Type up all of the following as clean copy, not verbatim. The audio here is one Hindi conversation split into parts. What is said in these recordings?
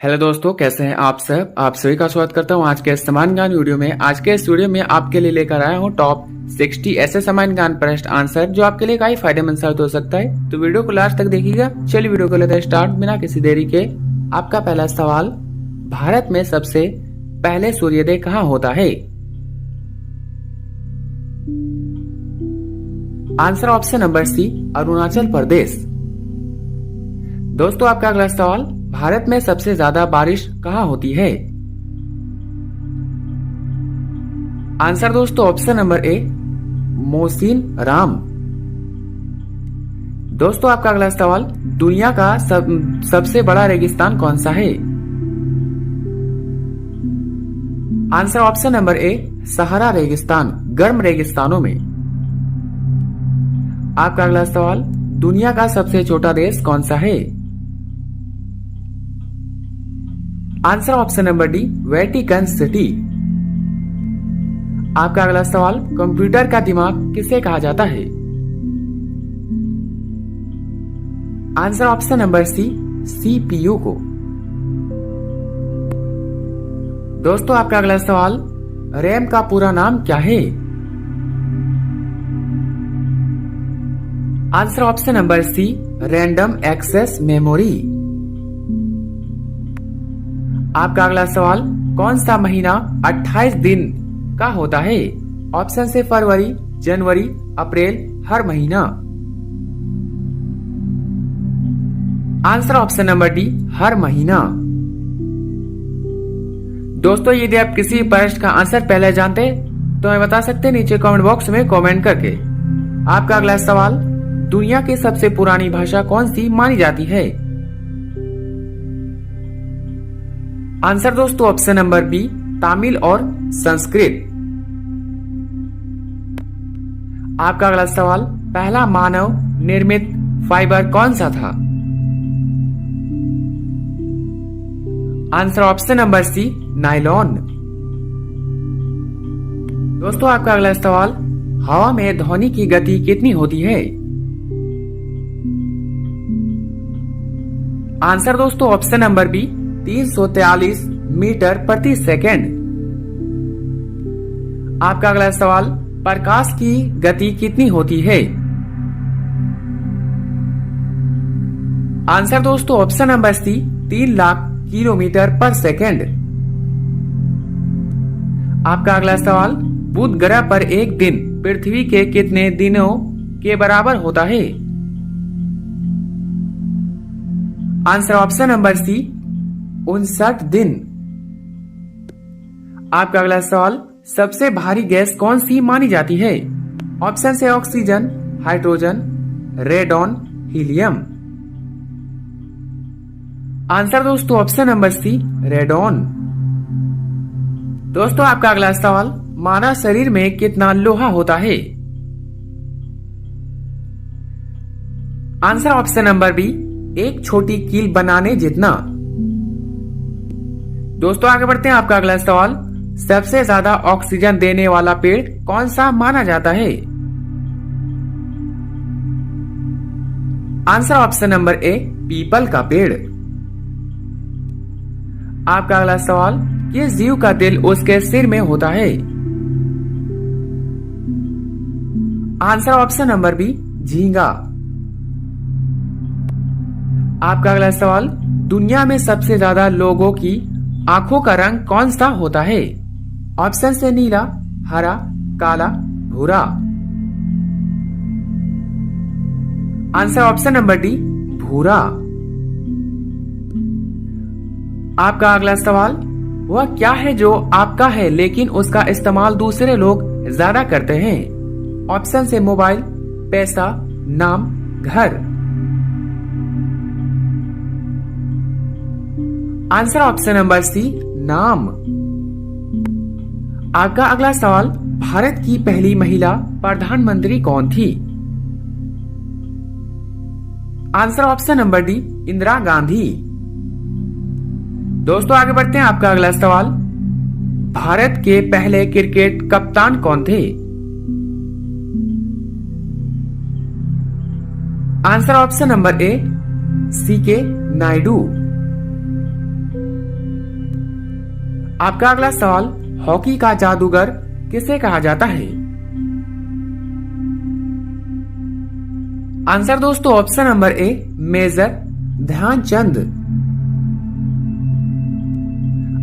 हेलो दोस्तों, कैसे हैं आप सब। आप सभी का स्वागत करता हूं आज के समान ज्ञान वीडियो में। आज के इस वीडियो में आपके लिए लेकर आया हूं टॉप 60 ऐसे समान ज्ञान प्रश्न आंसर जो आपके लिए काफी फायदेमंद साबित हो सकता है। तो वीडियो को लास्ट तक देखिएगा। चलिए वीडियो को लेते हैं स्टार्ट बिना किसी देरी के। आपका पहला सवाल, भारत में सबसे पहले सूर्योदय कहाँ होता है? Answer option number C, Arunachal Pradesh. दोस्तों आपका अगला सवाल, भारत में सबसे ज्यादा बारिश कहाँ होती है? आंसर दोस्तों ऑप्शन नंबर ए, मोहसिन राम। दोस्तों आपका अगला सवाल, दुनिया का सबसे बड़ा रेगिस्तान कौन सा है? आंसर ऑप्शन नंबर ए, सहारा रेगिस्तान। गर्म रेगिस्तानों में। आपका अगला सवाल, दुनिया का सबसे छोटा देश कौन सा है? Answer option number D, Vatican city. आपका अगला सवाल, कंप्यूटर का दिमाग किसे कहा जाता है? Answer option number C, CPU को। दोस्तों आपका अगला सवाल, रैम का पूरा नाम क्या है? Answer option number C, random access memory. आपका अगला सवाल, कौन सा महीना 28 दिन का होता है? ऑप्शन से फरवरी, जनवरी, अप्रैल, हर महीना। आंसर ऑप्शन नंबर डी, हर महीना। दोस्तों यदि आप किसी प्रश्न का आंसर पहले जानते तो हमें बता सकते नीचे कमेंट बॉक्स में कमेंट करके। आपका अगला सवाल, दुनिया की सबसे पुरानी भाषा कौन सी मानी जाती है? आंसर दोस्तों ऑप्शन नंबर बी, तमिल और संस्कृत। आपका अगला सवाल, पहला मानव निर्मित फाइबर कौन सा था? Answer option number C, nylon. दोस्तों आपका अगला सवाल, हवा में ध्वनि की गति कितनी होती है? आंसर दोस्तों ऑप्शन नंबर बी, 343 मीटर प्रति सेकेंड। आपका अगला सवाल, प्रकाश की गति कितनी होती है? आंसर दोस्तों option number C, 3 lakh kilometre पर सेकेंड। आपका अगला सवाल, बुध ग्रह पर एक दिन पृथ्वी के कितने दिनों के बराबर होता है? आंसर ऑप्शन नंबर सी, 59 दिन। आपका अगला सवाल, सबसे भारी गैस कौन सी मानी जाती है? ऑप्शन से oxygen, hydrogen, radon, helium. Answer दोस्तों ऑप्शन नंबर सी, रेडॉन। दोस्तों आपका अगला सवाल, मानव शरीर में कितना लोहा होता है? आंसर ऑप्शन नंबर बी, एक छोटी कील बनाने जितना। दोस्तों आगे बढ़ते हैं। आपका अगला सवाल, सबसे ज्यादा ऑक्सीजन देने वाला पेड़ कौन सा माना जाता है? आंसर ऑप्शन नंबर ए, पीपल का पेड़। आपका अगला सवाल, किस जीव का दिल उसके सिर में होता है? आंसर ऑप्शन नंबर बी, झींगा। आपका अगला सवाल, दुनिया में सबसे ज्यादा लोगों की आंखों का रंग कौन सा होता है? ऑप्शन से नीला, हरा, काला, भूरा। आंसर ऑप्शन नंबर डी, भूरा। आपका अगला सवाल, वह क्या है जो आपका है लेकिन उसका इस्तेमाल दूसरे लोग ज्यादा करते हैं? ऑप्शन से मोबाइल, पैसा, नाम, घर। आंसर ऑप्शन नंबर सी, नाम। आपका अगला सवाल, भारत की पहली महिला प्रधानमंत्री कौन थी? Answer option number D, Indira Gandhi. दोस्तों आगे बढ़ते हैं। आपका अगला सवाल, भारत के पहले क्रिकेट कप्तान कौन थे? Answer option number A, C K Naidu. आपका अगला सवाल, हॉकी का जादूगर किसे कहा जाता है? आंसर दोस्तों option number A, major Dhyanchand.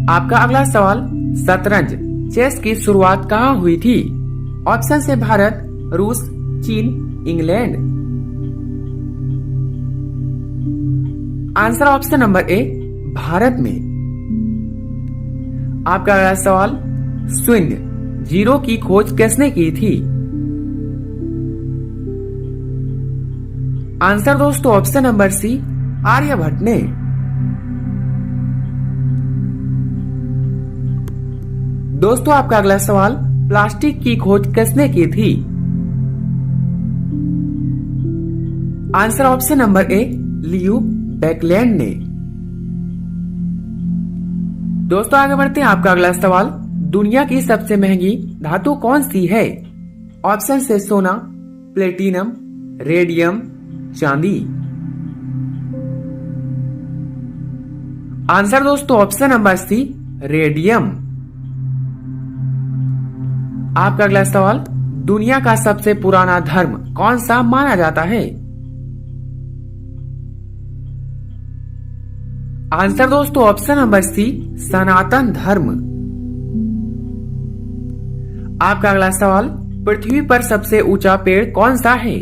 आपका अगला सवाल, शतरंज चेस की शुरुआत कहाँ हुई थी? ऑप्शन से भारत, रूस, चीन, इंग्लैंड। आंसर ऑप्शन नंबर ए, भारत में। आपका अगला सवाल, शून्य जीरो की खोज किसने की थी? आंसर दोस्तों ऑप्शन नंबर सी, आर्यभट्ट ने। दोस्तों आपका अगला सवाल, प्लास्टिक की खोज किसने की थी? आंसर ऑप्शन नंबर ए, लियो बैकलैंड ने। दोस्तों आगे बढ़ते हैं। आपका अगला सवाल, दुनिया की सबसे महंगी धातु कौन सी है? ऑप्शन से सोना, प्लेटिनम, रेडियम, चांदी। आंसर दोस्तों ऑप्शन नंबर सी, रेडियम। आपका अगला सवाल, दुनिया का सबसे पुराना धर्म कौन सा माना जाता है? आंसर दोस्तों ऑप्शन नंबर सी, सनातन धर्म। आपका अगला सवाल, पृथ्वी पर सबसे ऊंचा पेड़ कौन सा है?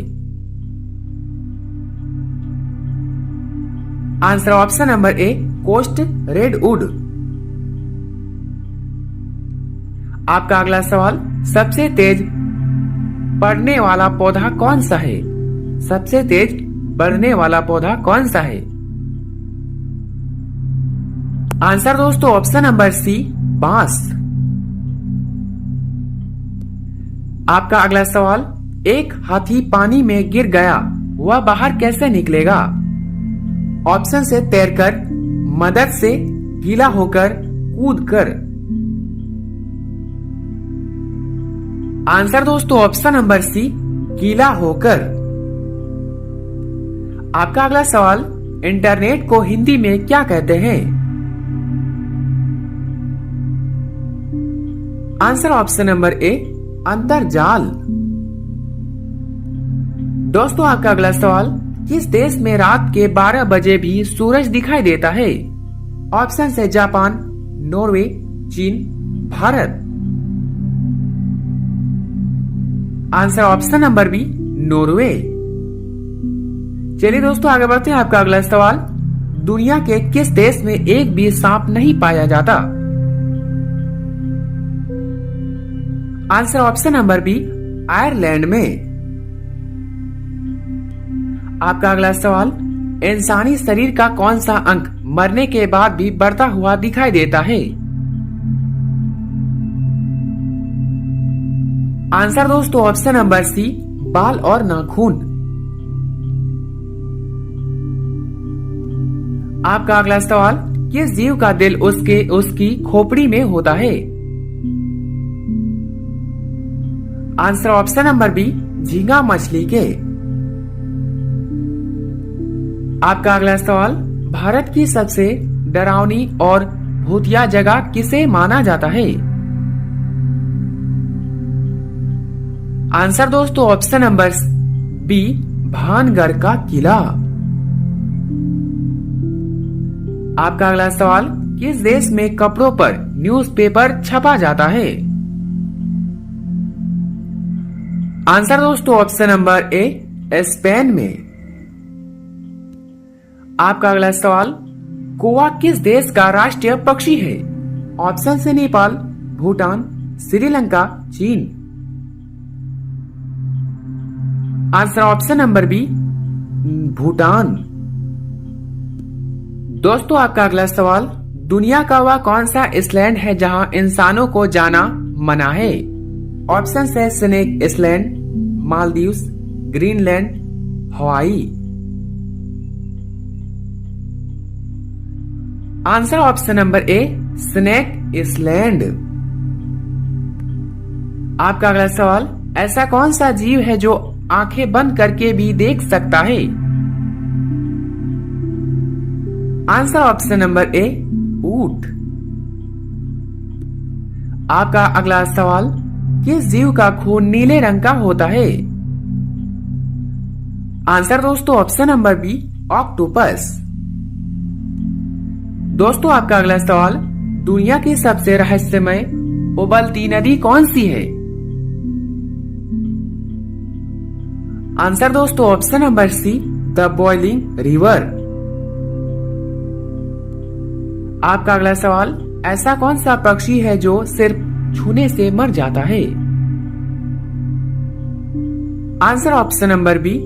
Answer option number A, coast redwood. आपका अगला सवाल, सबसे तेज बढ़ने वाला पौधा कौन सा है? सबसे तेज बढ़ने वाला पौधा कौन सा है? आंसर दोस्तों ऑप्शन नंबर सी, बांस। आपका अगला सवाल, एक हाथी पानी में गिर गया, वह बाहर कैसे निकलेगा? ऑप्शन से तैरकर, मदद से, गीला होकर, कूदकर। आंसर दोस्तों ऑप्शन नंबर सी, गीला होकर। आपका अगला सवाल, इंटरनेट को हिंदी में क्या कहते हैं? आंसर ऑप्शन नंबर ए, अंतरजाल। दोस्तों आपका अगला सवाल, किस देश में रात के 12 बजे भी सूरज दिखाई देता है? ऑप्शन से Japan, Norway, China, Bharat. Answer option number B, Norway. चलिए दोस्तों आगे बढ़ते हैं। आपका अगला सवाल, दुनिया के किस देश में एक भी सांप नहीं पाया जाता? Answer option number B, Ireland में। आपका अगला सवाल, इंसानी शरीर का कौन सा अंग मरने के बाद भी बढ़ता हुआ दिखाई देता है? आंसर दोस्तों ऑप्शन नंबर सी, बाल और नाखून। आपका अगला सवाल, किस जीव का दिल उसकी खोपड़ी में होता है? आंसर ऑप्शन नंबर बी, झींगा मछली के। आपका अगला सवाल, भारत की सबसे डरावनी और भूतिया जगह किसे माना जाता है? आंसर दोस्तों ऑप्शन नंबर बी, भानगढ़ का किला। आपका अगला सवाल, किस देश में कपड़ों पर न्यूज़पेपर छपा जाता है? आंसर दोस्तों ऑप्शन नंबर ए, स्पेन में। आपका अगला सवाल, कौवा किस देश का राष्ट्रीय पक्षी है? ऑप्शन से Nepal, Bhutan, Sri Lanka, China. Answer option number B, Bhutan. दोस्तों आपका अगला सवाल, दुनिया का वह कौन सा आइलैंड है जहां इंसानों को जाना मना है? ऑप्शन है स्नेक आइलैंड, मालदीव्स, ग्रीनलैंड, हवाई। आंसर ऑप्शन नंबर ए, स्नेक आइलैंड। आपका अगला सवाल, ऐसा कौन सा जीव है जो आंखें बंद करके भी देख सकता है? आंसर ऑप्शन नंबर ए, ऊंट। आपका अगला सवाल, किस जीव का खून नीले रंग का होता है? आंसर दोस्तों ऑप्शन नंबर बी, ऑक्टोपस। दोस्तों आपका अगला सवाल, दुनिया की सबसे रहस्यमय उबलती नदी कौन सी है? आंसर दोस्तों option number C, the boiling river. आपका अगला सवाल, ऐसा कौन सा पक्षी है जो सिर्फ छूने से मर जाता है? आंसर ऑप्शन नंबर बी,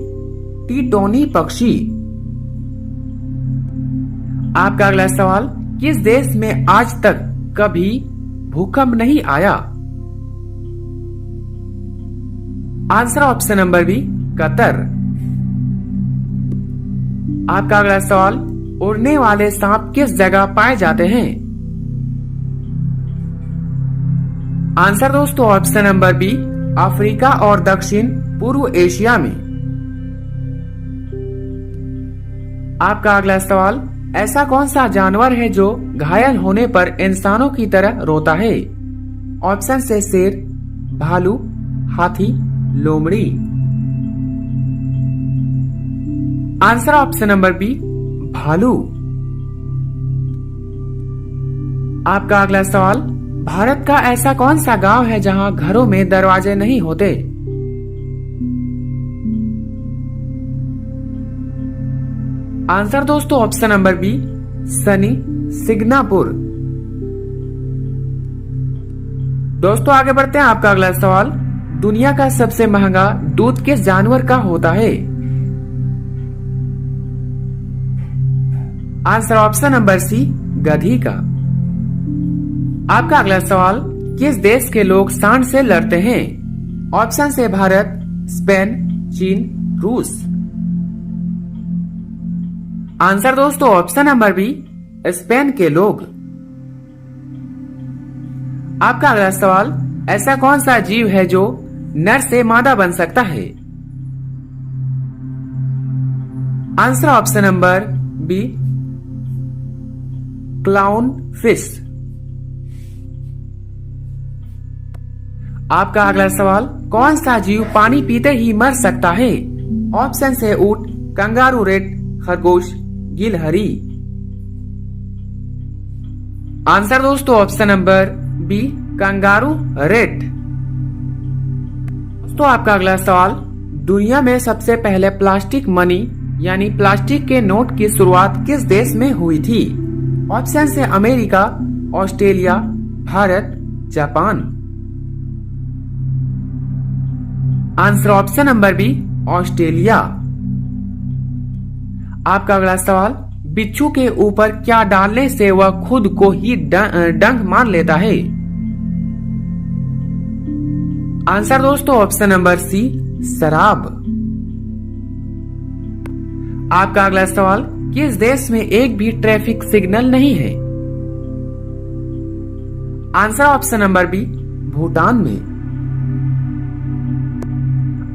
टीटोनी पक्षी। आपका अगला सवाल, किस देश में आज तक कभी भूकंप नहीं आया? Answer option number B, Qatar. आपका अगला सवाल, उड़ने वाले सांप किस जगह पाए जाते हैं? आंसर दोस्तों ऑप्शन नंबर बी, अफ्रीका और दक्षिण पूर्व एशिया में। आपका अगला सवाल, ऐसा कौन सा जानवर है जो घायल होने पर इंसानों की तरह रोता है? ऑप्शन से शेर, भालू, हाथी, लोमड़ी। आंसर ऑप्शन नंबर बी, भालू। आपका अगला सवाल, भारत का ऐसा कौन सा गांव है जहां घरों में दरवाजे नहीं होते? आंसर दोस्तों option number B, Sunny Shingnapur. दोस्तों आगे बढ़ते हैं। आपका अगला सवाल, दुनिया का सबसे महंगा दूध किस जानवर का होता है? आंसर ऑप्शन नंबर सी, गधी का। आपका अगला सवाल, किस देश के लोग सांड से लड़ते हैं? ऑप्शन से भारत, स्पेन, चीन, रूस। आंसर दोस्तों ऑप्शन नंबर बी, स्पेन के लोग। आपका अगला सवाल, ऐसा कौन सा जीव है जो नर से मादा बन सकता है? Answer option number B, clown fish. आपका अगला सवाल, कौन सा जीव पानी पीते ही मर सकता है? ऑप्शन से ऊंट, कंगारू रेट, खरगोश, गिलहरी। आंसर दोस्तों option number B, kangaroo rat. दोस्तों आपका अगला सवाल, दुनिया में सबसे पहले प्लास्टिक मनी यानी प्लास्टिक के नोट की शुरुआत किस देश में हुई थी? ऑप्शन से America, Australia, Bharat, Japan. Answer option number B, Australia. आपका अगला सवाल, बिच्छू के ऊपर क्या डालने से वह खुद को ही डंक मान लेता है? आंसर दोस्तों ऑप्शन नंबर सी, शराब। आपका अगला सवाल, किस देश में एक भी ट्रैफिक सिग्नल नहीं है? Answer option number B, Bhutan में।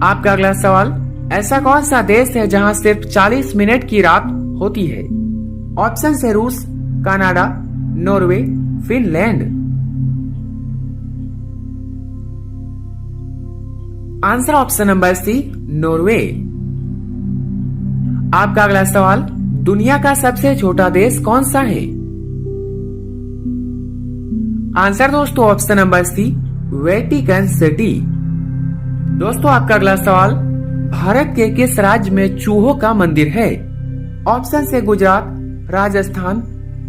आपका अगला सवाल, ऐसा कौन सा देश है जहां सिर्फ 40 मिनट की रात होती है? ऑप्शन से रूस, Canada, Norway, Finland. Answer option number C, Norway. आपका अगला सवाल, दुनिया का सबसे छोटा देश कौन सा है? आंसर दोस्तों option number C, Vatican City. दोस्तों आपका अगला सवाल, भारत के किस राज्य में चूहों का मंदिर है? ऑप्शन से गुजरात, राजस्थान,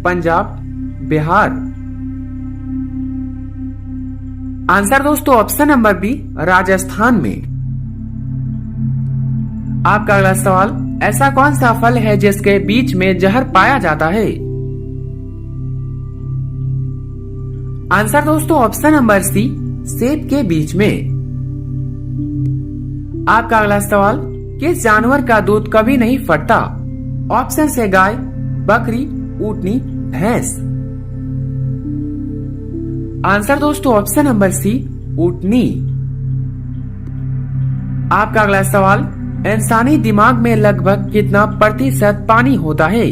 पंजाब, बिहार। आंसर दोस्तों ऑप्शन नंबर बी, राजस्थान में। आपका अगला सवाल, ऐसा कौन सा फल है जिसके बीच में जहर पाया जाता है? आंसर दोस्तों ऑप्शन नंबर सी, सेब के बीच में। आपका अगला सवाल, किस जानवर का दूध कभी नहीं फटता? ऑप्शन से गाय, बकरी, ऊंटनी, भैंस। आंसर दोस्तों ऑप्शन नंबर सी, ऊंटनी। आपका अगला सवाल, इंसानी दिमाग में लगभग कितना प्रतिशत पानी होता है?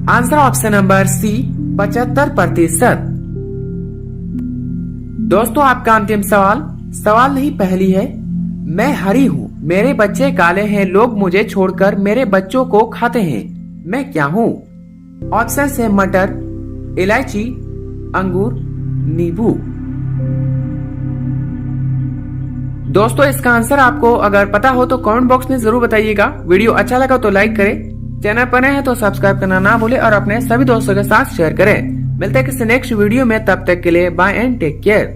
Answer option number C, 75%। दोस्तों आपका अंतिम सवाल नहीं पहेली है। मैं हरी हूँ, मेरे बच्चे काले हैं, लोग मुझे छोड़कर मेरे बच्चों को खाते हैं, मैं क्या हूँ? ऑप्शन है मटर, इलायची, अंगूर, नींबू। दोस्तों इसका आंसर आपको अगर पता हो तो कमेंट बॉक्स में जरूर बताइएगा। वीडियो अच्छा लगा तो लाइक करें, चैनल पर नए हैं तो सब्सक्राइब करना ना भूलें और अपने सभी दोस्तों के साथ शेयर करें। मिलते हैं किसी नेक्स्ट वीडियो में, तब तक के लिए बाय एंड टेक केयर।